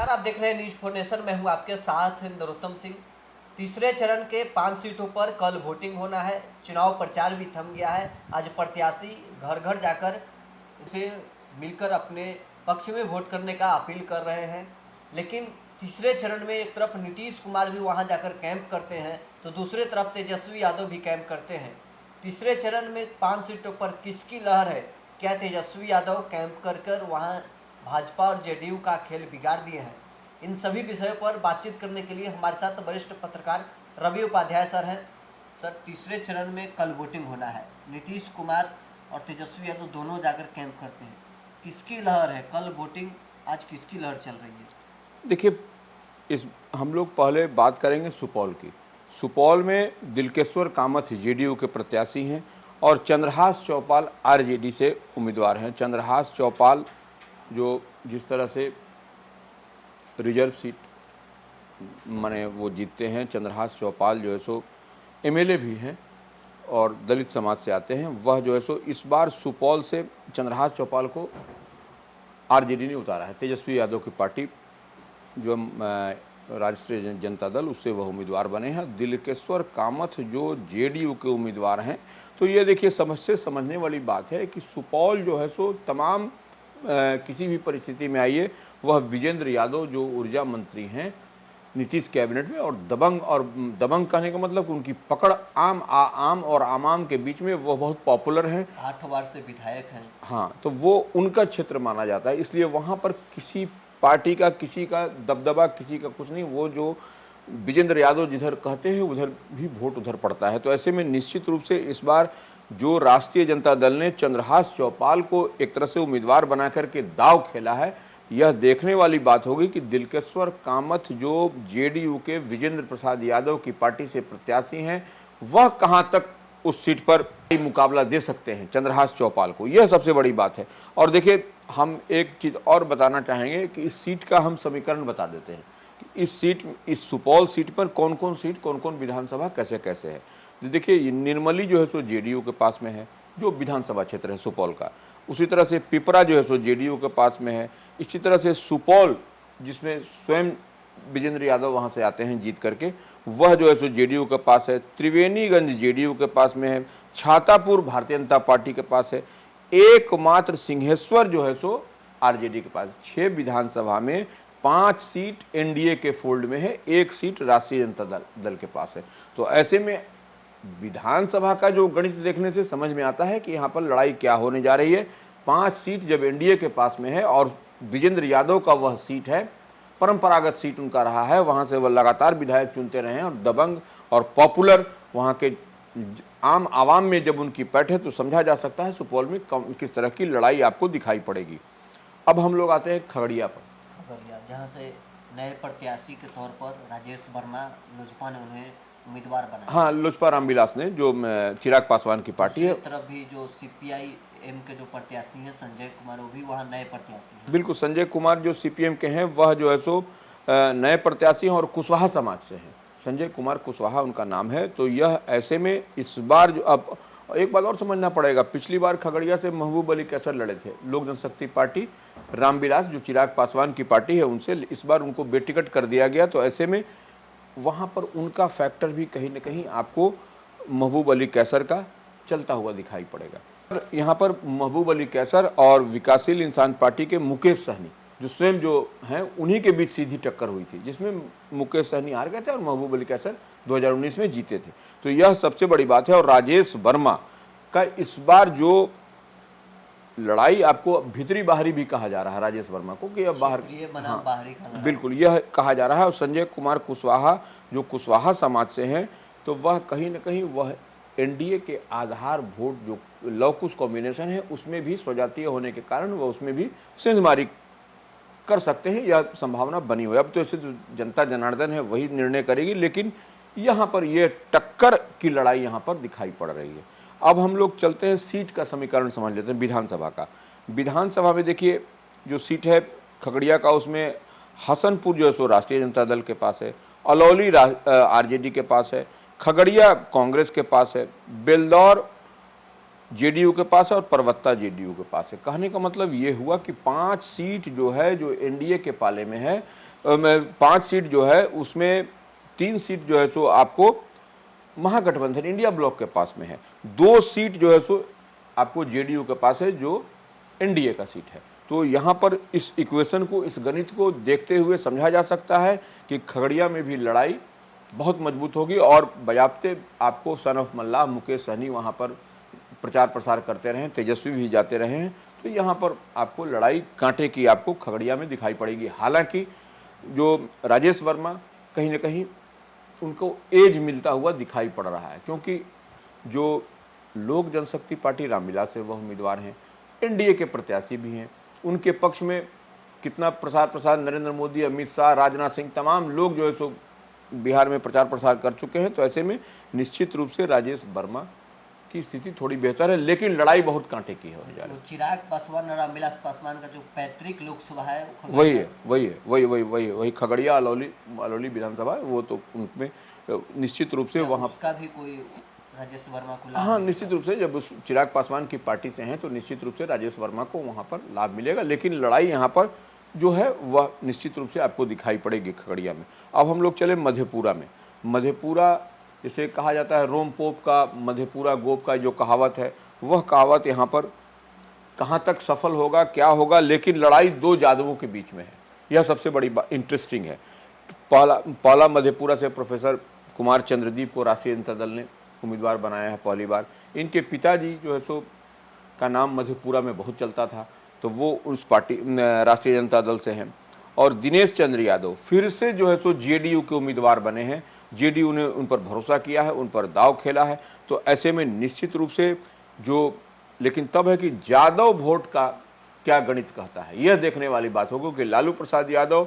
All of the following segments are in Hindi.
नमस्कार, आप देख रहे हैं न्यूज 4 नेशन। मैं हूं आपके साथ नरोत्तम सिंह। तीसरे चरण के 5 सीटों पर कल वोटिंग होना है। चुनाव प्रचार भी थम गया है। आज प्रत्याशी घर घर जाकर उसे मिलकर अपने पक्ष में वोट करने का अपील कर रहे हैं। लेकिन तीसरे चरण में एक तरफ नीतीश कुमार भी वहां जाकर कैंप करते हैं, तो दूसरी तरफ तेजस्वी यादव भी कैंप करते हैं। तीसरे चरण में 5 सीटों पर किसकी लहर है? क्या तेजस्वी यादव कैंप कर कर वहाँ भाजपा और जेडीयू का खेल बिगाड़ दिए हैं? इन सभी विषयों पर बातचीत करने के लिए हमारे साथ वरिष्ठ पत्रकार रवि उपाध्याय सर हैं। सर, तीसरे चरण में कल वोटिंग होना है। नीतीश कुमार और तेजस्वी यादव दोनों जाकर कैंप करते हैं। किसकी लहर है? कल वोटिंग, आज किसकी लहर चल रही है? देखिए, इस हम लोग पहले बात करेंगे सुपौल की। सुपौल में दिलकेश्वर कामत जेडीयू के प्रत्याशी हैं और चंद्रहास चौपाल आरजेडी से उम्मीदवार हैं। चंद्रहास चौपाल जो जिस तरह से रिजर्व सीट माने वो जीतते हैं, चंद्रहास चौपाल जो है सो एमएलए भी हैं और दलित समाज से आते हैं। वह जो है सो इस बार सुपौल से चंद्रहास चौपाल को आरजेडी ने उतारा है। तेजस्वी यादव की पार्टी जो राष्ट्रीय जनता दल, उससे वह उम्मीदवार बने हैं। दिलकेश्वर कामत जो जेडीयू के उम्मीदवार हैं। तो ये देखिए, समझने वाली बात है कि सुपौल जो है सो तमाम किसी भी परिस्थिति में आइए, वह विजेंद्र यादव जो ऊर्जा मंत्री हैं नीतीश कैबिनेट में, और दबंग कहने का मतलब उनकी पकड़ आम और आमाम के बीच में वह बहुत पॉपुलर हैं। 8 बार से विधायक हैं। हाँ, तो वो उनका क्षेत्र माना जाता है, इसलिए वहाँ पर किसी पार्टी का, किसी का दबदबा, किसी का कुछ नहीं। वो जो विजेंद्र यादव जिधर कहते हैं उधर भी वोट उधर पड़ता है। तो ऐसे में निश्चित रूप से इस बार जो राष्ट्रीय जनता दल ने चंद्रहास चौपाल को एक तरह से उम्मीदवार बना करके दाव खेला है, यह देखने वाली बात होगी कि दिलकेश्वर कामत जो जेडीयू के विजेंद्र प्रसाद यादव की पार्टी से प्रत्याशी हैं, वह कहां तक उस सीट पर मुकाबला दे सकते हैं चंद्रहास चौपाल को। यह सबसे बड़ी बात है। और देखिए, हम एक चीज़ और बताना चाहेंगे कि इस सीट का हम समीकरण बता देते हैं कि इस सुपौल सीट पर कौन कौन विधानसभा कैसे कैसे है। तो देखिए, निर्मली जो है सो जेडीयू के पास में है, जो विधानसभा क्षेत्र है सुपौल का। उसी तरह से पिपरा जो है सो जेडीयू के पास में है। इसी तरह से सुपौल, जिसमें स्वयं विजेंद्र यादव वहां से आते हैं जीत करके, वह जो है सो जेडीयू के पास है। त्रिवेणीगंज जेडीयू के पास में है। छातापुर भारतीय जनता पार्टी के पास है। एकमात्र सिंहेश्वर जो है सो आरजेडी के पास। 6 विधानसभा में 5 सीट एनडीए के फोल्ड में है, 1 सीट राष्ट्रीय जनता दल के पास है। तो ऐसे में विधानसभा का जो गणित देखने से समझ में आता है कि यहाँ पर लड़ाई क्या होने जा रही है। 5 सीट जब एनडीए के पास में है और विजेंद्र यादव का वह सीट है, परंपरागत सीट उनका रहा है, वहाँ से वह लगातार विधायक चुनते रहे हैं और दबंग और पॉपुलर वहाँ के आम आवाम में जब उनकी पैठ है, तो समझा जा सकता है सुपौल में किस तरह की लड़ाई आपको दिखाई पड़ेगी। अब हम लोग आते हैं खगड़िया पर। जहाँ से नए प्रत्याशी के तौर पर राजेश वर्मा, लोजपा ने उन्हें उम्मीदवार बनाया। हाँ, लोजपा रामविलास ने, जो चिराग पासवान की पार्टी है। तरफ भी जो सीपीआईएम के जो प्रत्याशी हैं संजय कुमार, वो भी वहाँ नए प्रत्याशी हैं। बिल्कुल, संजय कुमार जो सीपीएम के हैं, वह जो है सो नए प्रत्याशी हैं और कुशवाहा समाज से हैं। संजय कुमार कुशवाहा उनका नाम है। तो यह ऐसे में इस बार जो, अब एक बात और समझना पड़ेगा, पिछली बार खगड़िया से महबूब अली कैसर लड़े थे, लोक जनशक्ति पार्टी, रामविलास जो चिराग पासवान की पार्टी है उनसे। इस बार उनको बेटिकट कर दिया गया। तो ऐसे में वहाँ पर उनका फैक्टर भी कहीं न कहीं आपको महबूब अली कैसर का चलता हुआ दिखाई पड़ेगा। यहाँ पर महबूब अली कैसर और विकासशील इंसान पार्टी के मुकेश सहनी, जो स्वयं जो हैं, उन्हीं के बीच सीधी टक्कर हुई थी, जिसमें मुकेश सहनी हार गए थे और महबूब अली कैसर 2019 में जीते थे। तो यह सबसे बड़ी बात है। और राजेश वर्मा का इस बार जो लड़ाई, आपको भीतरी बाहरी भी कहा जा रहा है राजेश वर्मा को कि अब बाहर, हाँ, बाहरी बिल्कुल यह कहा जा रहा है। और संजय कुमार कुशवाहा जो कुशवाहा समाज से हैं, तो वह कहीं न कहीं वह एनडीए के आधार वोट जो लव-कुश कॉम्बिनेशन है, उसमें भी स्वजातीय होने के कारण वह उसमें भी सेंधमारी कर सकते हैं, यह संभावना बनी हुई है। अब तो ऐसे जो जनता जनार्दन है वही निर्णय करेगी, लेकिन यहाँ पर यह टक्कर की लड़ाई यहाँ पर दिखाई पड़ रही है। अब हम लोग चलते हैं सीट का समीकरण समझ लेते हैं विधानसभा का। विधानसभा में देखिए, जो सीट है खगड़िया का, उसमें हसनपुर जो है सो राष्ट्रीय जनता दल के पास है, अलौली आरजेडी के पास है, खगड़िया कांग्रेस के पास है, बेलदौर जेडीयू के पास है और परवत्ता जेडीयू के पास है। कहने का मतलब ये हुआ कि 5 सीट जो है, जो एनडीए के पाले में है, 5 सीट जो है उसमें 3 सीट जो है सो आपको महागठबंधन इंडिया ब्लॉक के पास में है, 2 सीट जो है सो आपको जेडीयू के पास है जो एनडीए का सीट है। तो यहाँ पर इस इक्वेशन को, इस गणित को देखते हुए समझा जा सकता है कि खगड़िया में भी लड़ाई बहुत मजबूत होगी और बजाबते आपको सन ऑफ मल्लाह मुकेश सहनी वहाँ पर प्रचार प्रसार करते रहे, तेजस्वी भी जाते रहे हैं, तो यहाँ पर आपको लड़ाई कांटे की आपको खगड़िया में दिखाई पड़ेगी। हालांकि जो राजेश वर्मा कहीं ना कहीं उनको एज मिलता हुआ दिखाई पड़ रहा है, क्योंकि जो लोक जनशक्ति पार्टी रामविलास से वह उम्मीदवार हैं, एनडीए के प्रत्याशी भी हैं, उनके पक्ष में कितना प्रसार नरेंद्र मोदी, अमित शाह, राजनाथ सिंह, तमाम लोग जो है सो बिहार में प्रचार प्रसार कर चुके हैं। तो ऐसे में निश्चित रूप से राजेश वर्मा की स्थिति थोड़ी बेहतर है, लेकिन लड़ाई बहुत कांटे की हो जा रही है। चिराग पासवान और रामविलास पासवान का जो पैतृक लोकसभा है वही खगड़िया अलौली विधानसभा, वो तो उनमें निश्चित रूप से वहाँ उसका भी कोई राजेश वर्मा को लाभ हाँ निश्चित रूप से जब उस चिराग पासवान की पार्टी से हैं तो निश्चित रूप से राजेश वर्मा को वहाँ पर लाभ मिलेगा, लेकिन लड़ाई यहाँ पर जो है वह निश्चित रूप से आपको दिखाई पड़ेगी खगड़िया में। अब हम लोग चले मधेपुरा में। मधेपुरा जिसे कहा जाता है रोम पोप का मधेपुरा गोप का जो कहावत है, वह कहावत यहाँ पर कहाँ तक सफल होगा, क्या होगा, लेकिन लड़ाई 2 यादवों के बीच में है, यह सबसे बड़ी इंटरेस्टिंग है। पहला मधेपुरा से प्रोफेसर कुमार चंद्रदीप को राष्ट्रीय जनता दल ने उम्मीदवार बनाया है पहली बार। इनके पिताजी जो है सो का नाम मधेपुरा में बहुत चलता था, तो वो उस पार्टी राष्ट्रीय जनता दल से हैं। और दिनेश चंद्र यादव फिर से जो है सो जेडीयू के उम्मीदवार बने हैं, जेडीयू ने उन पर भरोसा किया है, उन पर दाव खेला है। तो ऐसे में निश्चित रूप से जो, लेकिन तब है कि यादव वोट का क्या गणित कहता है, यह देखने वाली बात होगी कि लालू प्रसाद यादव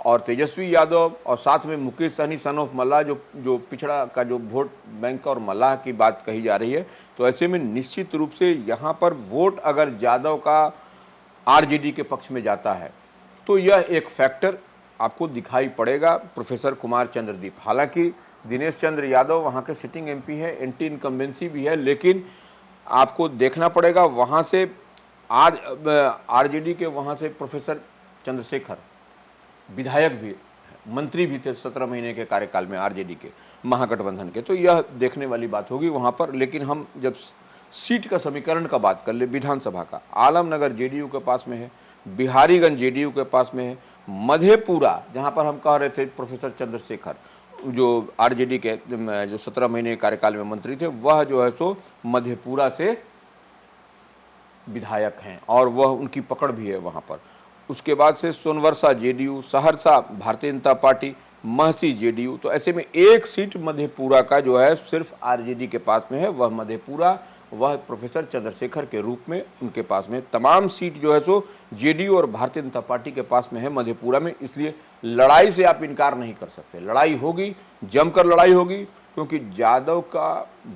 और तेजस्वी यादव और साथ में मुकेश सहनी सन ऑफ मल्लाह जो पिछड़ा का जो वोट बैंक और मल्लाह की बात कही जा रही है। तो ऐसे में निश्चित रूप से यहाँ पर वोट अगर यादव का आरजेडी के पक्ष में जाता है तो यह एक फैक्टर आपको दिखाई पड़ेगा प्रोफेसर कुमार चंद्रदीप। हालांकि दिनेश चंद्र यादव वहाँ के सिटिंग एमपी है, एंटी इनकम्बेंसी भी है, लेकिन आपको देखना पड़ेगा वहाँ से आज आरजेडी के वहाँ से प्रोफेसर चंद्रशेखर विधायक भी, मंत्री भी थे 17 महीने के कार्यकाल में आरजेडी के महागठबंधन के। तो यह देखने वाली बात होगी वहाँ पर। लेकिन हम जब सीट का समीकरण का बात कर ले, विधानसभा का, आलमनगर जेडीयू के पास में है, बिहारीगंज जेडीयू के पास में है, मधेपुरा जहाँ पर हम कह रहे थे प्रोफेसर चंद्रशेखर जो आरजेडी के जो 17 महीने के कार्यकाल में मंत्री थे, वह जो है सो मधेपुरा से विधायक हैं और वह उनकी पकड़ भी है वहाँ पर। उसके बाद से Sonbarsa JDU, Saharsa Bharatiya Janata party, Mahsi JDU. तो ऐसे में एक सीट मधेपुरा का जो है सिर्फ आरजेडी के पास में है, वह मधेपुरा, वह प्रोफेसर चंद्रशेखर के रूप में उनके पास में। तमाम सीट जो है सो जेडीयू और भारतीय जनता पार्टी के पास में है मधेपुरा में। इसलिए लड़ाई से आप इनकार नहीं कर सकते, लड़ाई होगी, जमकर लड़ाई होगी, क्योंकि यादव का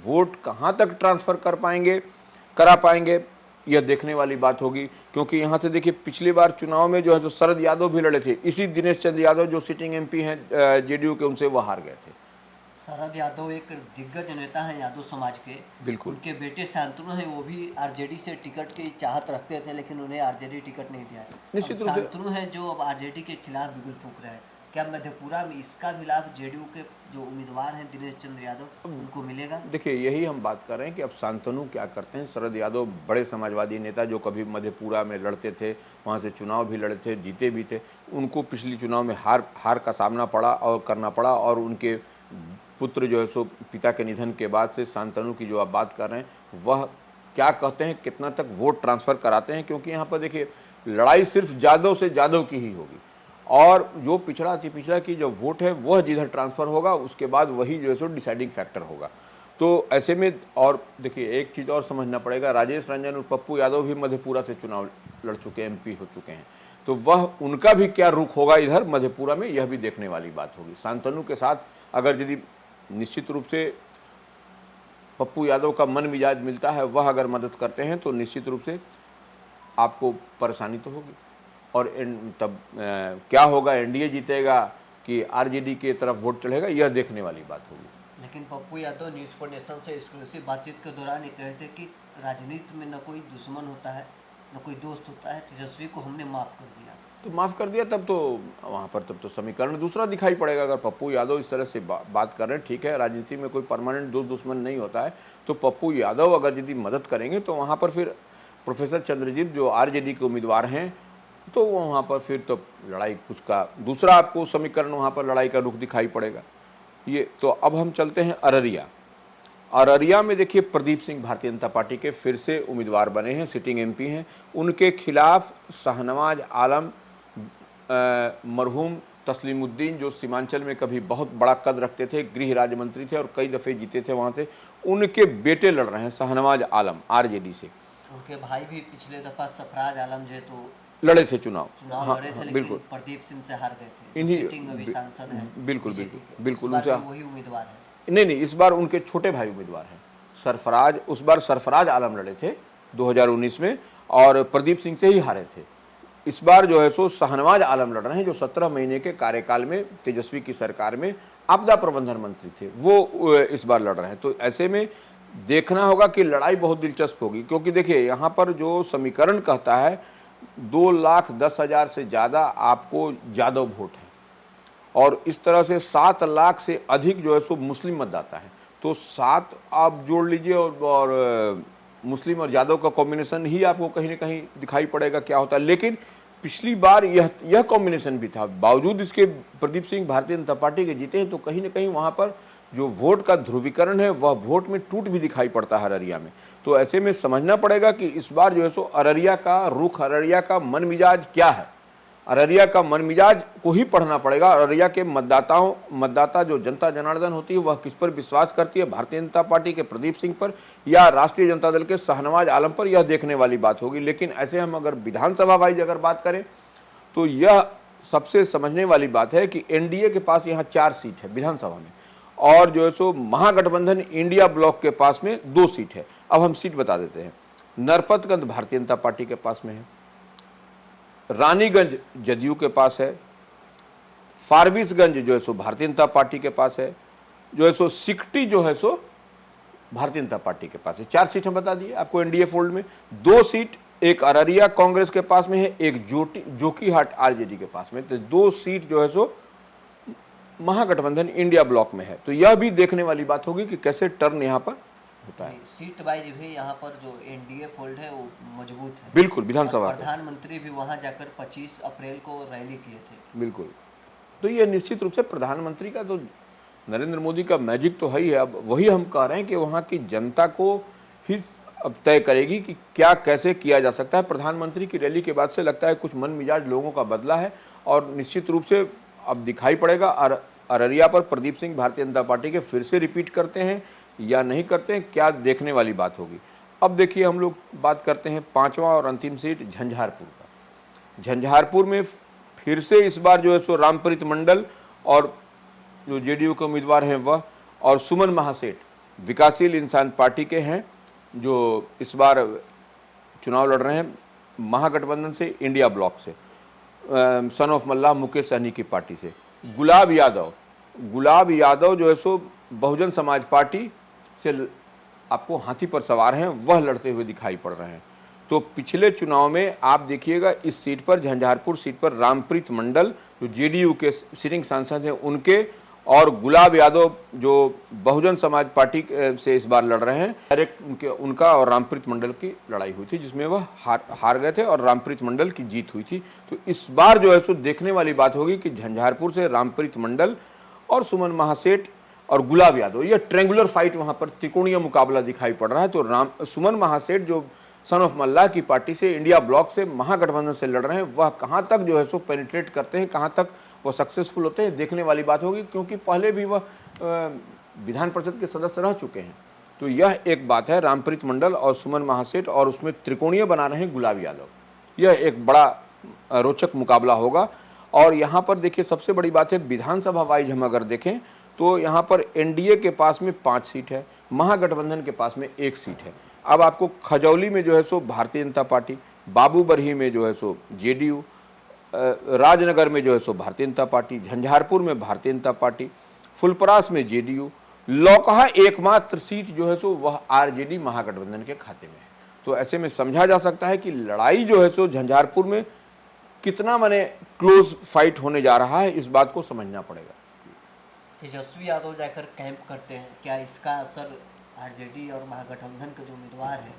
वोट कहाँ तक ट्रांसफर करा पाएंगे यह देखने वाली बात होगी। क्योंकि यहाँ से देखिए पिछली बार चुनाव में जो है तो शरद यादव भी लड़े थे, इसी दिनेश चंद्र यादव जो सिटिंग एमपी हैं जेडीयू के, उनसे वह हार गए थे। शरद यादव एक दिग्गज नेता हैं यादव समाज के, बिल्कुल। उनके बेटे शांतनु हैं, वो भी आरजेडी से टिकट की चाहत रखते थे, लेकिन उन्हें आरजेडी टिकट नहीं दिया है। निश्चित रूप से शांतनु हैं जो अब आरजेडी के खिलाफ बिगुल फूंक रहे हैं। क्या मधेपुरा में इसका भी लाभ जेडीयू के जो उम्मीदवार हैं दिनेश चंद्र यादव, उनको मिलेगा? देखिए यही हम बात कर रहे हैं कि अब शांतनु क्या करते हैं। शरद यादव बड़े समाजवादी नेता जो कभी मधेपुरा में लड़ते थे, वहाँ से चुनाव भी लड़े थे, जीते भी थे, उनको पिछली चुनाव में हार का सामना करना पड़ा और उनके पुत्र जो है सो पिता के निधन के बाद से शांतनु की जो आप बात कर रहे हैं वह क्या कहते हैं, कितना तक वोट ट्रांसफ़र कराते हैं। क्योंकि यहाँ पर देखिए लड़ाई सिर्फ यादव से यादव की ही होगी और जो पिछड़ा अति पिछड़ा की जो वोट है वह जिधर ट्रांसफ़र होगा उसके बाद वही जो है सो डिसाइडिंग फैक्टर होगा। तो ऐसे में और देखिए एक चीज़ और समझना पड़ेगा, राजेश रंजन और पप्पू यादव भी मधेपुरा से चुनाव लड़ चुके हैं, एमपी हो चुके हैं, तो वह उनका भी क्या रुख होगा इधर मधेपुरा में, यह भी देखने वाली बात होगी। शांतनु के साथ अगर यदि निश्चित रूप से पप्पू यादव का मन मिजाज मिलता है, वह अगर मदद करते हैं तो निश्चित रूप से आपको परेशानी तो होगी। और तब क्या होगा, एनडीए जीतेगा कि आरजेडी की तरफ वोट चढ़ेगा, यह देखने वाली बात होगी। लेकिन Pappu Yadav news for nation से एक्सक्लूसिव बातचीत के दौरान ये कहे थे कि राजनीति में न कोई दुश्मन होता है न कोई दोस्त होता है, तेजस्वी को हमने माफ़ कर दिया। तो माफ कर दिया, तब तो वहाँ पर तब तो समीकरण दूसरा दिखाई पड़ेगा। अगर पप्पू यादव इस तरह से बात कर रहे हैं, ठीक है, राजनीति में कोई परमानेंट दोस्त दुश्मन नहीं होता है, तो पप्पू यादव अगर यदि मदद करेंगे तो वहाँ पर फिर प्रोफेसर चंद्रजीत जो आरजेडी के उम्मीदवार हैं, तो वहाँ पर फिर तो लड़ाई कुछ का दूसरा आपको समीकरण वहाँ पर लड़ाई का रुख दिखाई पड़ेगा। ये तो अब हम चलते हैं अररिया। अररिया में देखिए प्रदीप सिंह भारतीय जनता पार्टी के फिर से उम्मीदवार बने हैं, सिटिंग एमपी हैं। उनके खिलाफ शाहनवाज आलम, मरहूम तस्लीमुद्दीन जो सीमांचल में कभी बहुत बड़ा कद रखते थे, गृह राज्य मंत्री थे और कई दफ़े जीते थे वहाँ से, उनके बेटे लड़ रहे हैं शाहनवाज आलम आरजेडी से। उनके भाई भी पिछले दफा सरफराज आलम जो तो लड़े थे चुनाव हाँ, लड़े थे, लेकिन बिल्कुल प्रदीप सिंह से हार गए थे। इन्हीं सिटिंग में भी सांसद हैं, बिल्कुल बिल्कुल उनसे वही उम्मीदवार है। नहीं, इस बार उनके छोटे भाई उम्मीदवार हैं सरफराज। उस बार सरफराज आलम लड़े थे 2019 में और प्रदीप सिंह से ही हारे थे। इस बार जो है सो शाहनवाज आलम लड़ रहे हैं, जो 17 महीने के कार्यकाल में तेजस्वी की सरकार में आपदा प्रबंधन मंत्री थे, वो इस बार लड़ रहे हैं। तो ऐसे में देखना होगा कि लड़ाई बहुत दिलचस्प होगी, क्योंकि देखिए यहाँ पर जो समीकरण कहता है 2,10,000 से ज़्यादा आपको यादव वोट है और इस तरह से 7 लाख से अधिक जो है सो मुस्लिम मतदाता है। तो 7 आप जोड़ लीजिए और मुस्लिम और यादव का कॉम्बिनेशन ही आपको कहीं ना कहीं दिखाई पड़ेगा क्या होता है। लेकिन पिछली बार यह कॉम्बिनेशन भी था, बावजूद इसके प्रदीप सिंह भारतीय जनता पार्टी के जीते हैं, तो कहीं ना कहीं वहाँ पर जो वोट का ध्रुवीकरण है वह वोट में टूट भी दिखाई पड़ता है अररिया में। तो ऐसे में समझना पड़ेगा कि इस बार जो है सो अररिया का रुख, अररिया का मन मिजाज क्या है, अररिया का मन मिजाज को ही पढ़ना पड़ेगा। अररिया के मतदाता जो जनता जनार्दन होती है वह किस पर विश्वास करती है, भारतीय जनता पार्टी के प्रदीप सिंह पर या राष्ट्रीय जनता दल के शाहनवाज आलम पर, यह देखने वाली बात होगी। लेकिन ऐसे हम अगर विधानसभा वाइज अगर बात करें तो यह सबसे समझने वाली बात है कि एनडीए के पास यहाँ 4 सीट है विधानसभा में और जो है सो महागठबंधन इंडिया ब्लॉक के पास में 2 सीट है। अब हम सीट बता देते हैं। नरपतगंज भारतीय जनता पार्टी के पास में है, रानीगंज जदयू के पास है, फारबिसगंज जो है सो भारतीय जनता पार्टी के पास है, जो है सो सिकटी जो है सो भारतीय जनता पार्टी के पास है। 4 सीट हम बता दिए आपको एनडीए फोल्ड में। 2 सीट एक अररिया कांग्रेस के पास में है, एक जोकीहाट आरजेडी के पास में। तो 2 सीट जो है सो महागठबंधन इंडिया ब्लॉक में है। तो यह भी देखने वाली बात होगी कि कैसे टर्न यहाँ पर होता है। सीट वाइज भी यहाँ पर जो एनडीए फोल्ड है वो मजबूत है, बिल्कुल विधानसभा। प्रधानमंत्री भी वहाँ जाकर 25 अप्रैल को रैली किए थे। बिल्कुल, तो ये निश्चित रूप से प्रधानमंत्री का तो नरेंद्र मोदी का मैजिक तो है ही है। अब वही हम कह रहे हैं कि वहाँ की जनता को ही अब तय करेगी कि क्या कैसे किया जा सकता है। प्रधानमंत्री की रैली के बाद से लगता है कुछ मन मिजाज लोगों का बदला है और निश्चित रूप से अब दिखाई पड़ेगा अररिया पर प्रदीप सिंह भारतीय जनता पार्टी के फिर से रिपीट करते हैं या नहीं करते हैं, क्या देखने वाली बात होगी। अब देखिए हम लोग बात करते हैं 5वां और अंतिम सीट झंझारपुर का। झंझारपुर में फिर से इस बार जो है सो रामप्रीत मंडल और जो जेडीयू के उम्मीदवार हैं वह और सुमन महासेठ विकासशील इंसान पार्टी के हैं, जो इस बार चुनाव लड़ रहे हैं महागठबंधन से इंडिया ब्लॉक से, सन ऑफ मल्लाह मुकेश सहनी की पार्टी से। गुलाब यादव जो है सो बहुजन समाज पार्टी से आपको हाथी पर सवार हैं, वह लड़ते हुए दिखाई पड़ रहे हैं। तो पिछले चुनाव में आप देखिएगा इस सीट पर, झंझारपुर सीट पर रामप्रीत मंडल जो जेडीयू के सिटिंग सांसद हैं उनके और गुलाब यादव जो बहुजन समाज पार्टी से इस बार लड़ रहे हैं, डायरेक्ट उनका और रामप्रीत मंडल की लड़ाई हुई थी जिसमें वह हार गए थे और रामप्रीत मंडल की जीत हुई थी। तो इस बार जो है सो देखने वाली बात होगी कि झंझारपुर से रामप्रीत मंडल और सुमन महासेठ और गुलाब यादव, यह ट्रेंगुलर फाइट वहां पर त्रिकोणीय मुकाबला दिखाई पड़ रहा है। तो सुमन महासेठ जो सन ऑफ मल्लाह की पार्टी से इंडिया ब्लॉक से महागठबंधन से लड़ रहे हैं, वह कहां तक जो है सो पेनिट्रेट करते हैं, कहां तक वो सक्सेसफुल होते हैं, देखने वाली बात होगी, क्योंकि पहले भी वह विधान परिषद के सदस्य रह चुके हैं। तो यह एक बात है, रामप्रीत मंडल और सुमन महासेठ और उसमें त्रिकोणीय बना रहे हैं गुलाब यादव। यह एक बड़ा रोचक मुकाबला होगा। और यहाँ पर देखिए सबसे बड़ी बात है, विधानसभा वाइज हम अगर देखें तो यहाँ पर एनडीए के पास में 5 सीट है, महागठबंधन के पास में 1 सीट है। अब आपको खजौली में जो है सो भारतीय जनता पार्टी, बाबूबरही में जो है सो जेडीयू, राजनगर में जो है सो भारतीय जनता पार्टी, झंझारपुर में भारतीय जनता पार्टी, फुलपरास में जेडीयू, लौकहा एकमात्र सीट जो है सो वह आरजेडी महागठबंधन के खाते में है। तो ऐसे में समझा जा सकता है कि लड़ाई जो है सो झंझारपुर में कितना माने क्लोज फाइट होने जा रहा है, इस बात को समझना पड़ेगा। तेजस्वी यादव जाकर कैंप करते हैं, क्या इसका असर आरजेडी और महागठबंधन के जो उम्मीदवार हैं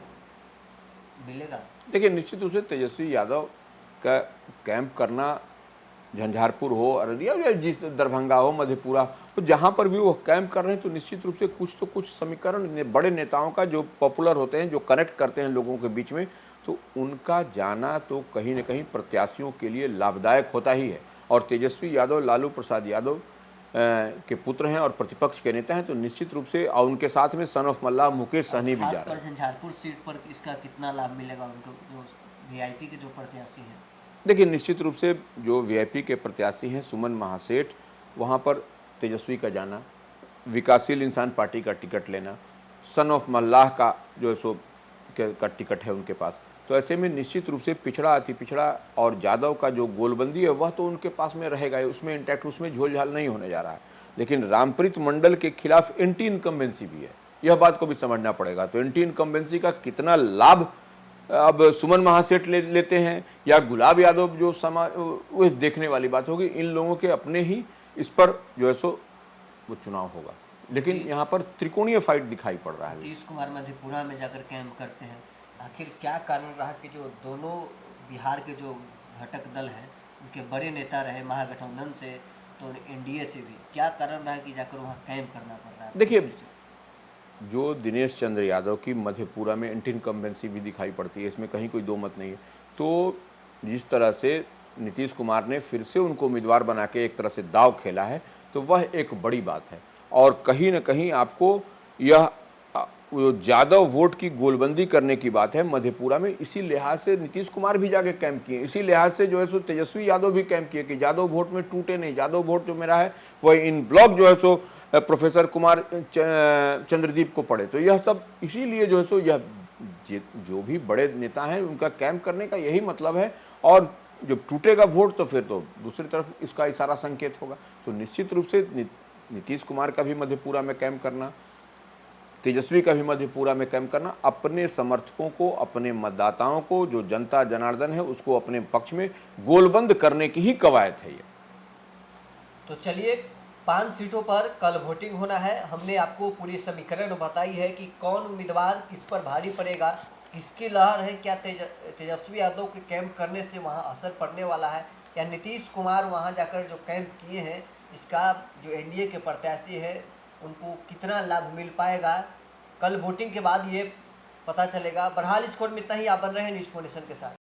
मिलेगा? देखिए, निश्चित रूप से तेजस्वी यादव का कैंप करना, झंझारपुर हो, अररिया या जिस दरभंगा हो, मधेपुरा तो जहाँ पर भी वो कैंप कर रहे हैं, तो निश्चित रूप से कुछ तो कुछ समीकरण बड़े नेताओं का जो पॉपुलर होते हैं, जो कनेक्ट करते हैं लोगों के बीच में, तो उनका जाना तो कहीं न कहीं प्रत्याशियों के लिए लाभदायक होता ही है। और तेजस्वी यादव लालू प्रसाद यादव के पुत्र हैं और प्रतिपक्ष के नेता हैं, तो निश्चित रूप से और उनके साथ में सन ऑफ मल्लाह मुकेश सहनी भी जा रहे हैं। खासकर झंझारपुर सीट पर इसका कितना लाभ मिलेगा उनको, जो वीआईपी के जो प्रत्याशी हैं? देखिए, निश्चित रूप से जो वीआईपी के प्रत्याशी हैं, सुमन महासेठ, वहाँ पर तेजस्वी का जाना, विकासशील इंसान पार्टी का टिकट लेना, सन ऑफ मल्लाह का जो है सो का टिकट है उनके पास, तो ऐसे में निश्चित रूप से पिछड़ा, अति पिछड़ा और यादव का जो गोलबंदी है वह तो उनके पास में रहेगा, उसमें इंटैक्ट, उसमें झोल-झाल नहीं होने जा रहा है। लेकिन रामप्रीत मंडल के खिलाफ एंटी इनकम्बेंसी भी है, यह बात को भी समझना पड़ेगा। तो एंटी इनकम्बेंसी का कितना लाभ अब सुमन महासेठ लेते हैं या गुलाब यादव जो वो देखने वाली बात होगी। इन लोगों के अपने ही इस पर जो है सो वो चुनाव होगा, लेकिन यहाँ पर त्रिकोणीय फाइट दिखाई पड़ रहा है। नीतीश कुमार मधेपुरा में जाकर कैंप करते हैं, आखिर क्या कारण रहा कि जो दोनों बिहार के जो घटक दल हैं उनके बड़े नेता रहे महागठबंधन से तो एनडीए से भी, क्या कारण रहा कि जाकर वहाँ कैंप करना पड़ रहा है? देखिए, जो दिनेश चंद्र यादव की मधेपुरा में एंटी इनकम्बेंसी भी दिखाई पड़ती है, इसमें कहीं कोई दो मत नहीं है। तो जिस तरह से नीतीश कुमार ने फिर से उनको उम्मीदवार बना के एक तरह से दाव खेला है, तो वह एक बड़ी बात है। और कहीं न कहीं आपको यह यादव वोट की गोलबंदी करने की बात है मधेपुरा में, इसी लिहाज से नीतीश कुमार भी जाके कैंप किए, इसी लिहाज से जो है सो तेजस्वी यादव भी कैंप किए कि यादव वोट में टूटे नहीं, यादव वोट जो मेरा है वह इन ब्लॉक जो है सो प्रोफेसर कुमार चंद्रदीप को पड़े। तो यह सब इसीलिए जो है सो यह जो भी बड़े नेता हैं उनका कैंप करने का यही मतलब है। और जब टूटेगा वोट तो फिर तो दूसरी तरफ इसका इशारा संकेत होगा। तो निश्चित रूप से नीतीश कुमार का भी मधेपुरा में कैंप करना, तेजस्वी का भी मधेपुरा में कैंप करना, अपने समर्थकों को, अपने मतदाताओं को, जो जनता जनार्दन है उसको अपने पक्ष में गोलबंद करने की ही कवायद है ये। तो चलिए, 5 सीटों पर कल वोटिंग होना है। हमने आपको पूरी समीकरण बताई है कि कौन उम्मीदवार किस पर भारी पड़ेगा, किसकी लहर है, क्या तेजस्वी यादव के कैंप करने से वहां असर पड़ने वाला है, या नीतीश कुमार वहां जाकर जो कैंप किए हैं इसका जो एनडीए के प्रत्याशी है उनको कितना लाभ मिल पाएगा। कल वोटिंग के बाद ये पता चलेगा। बहरहाल इस खबर में इतना ही। आप बन रहे हैं न्यूज़ 4 नेशन के साथ।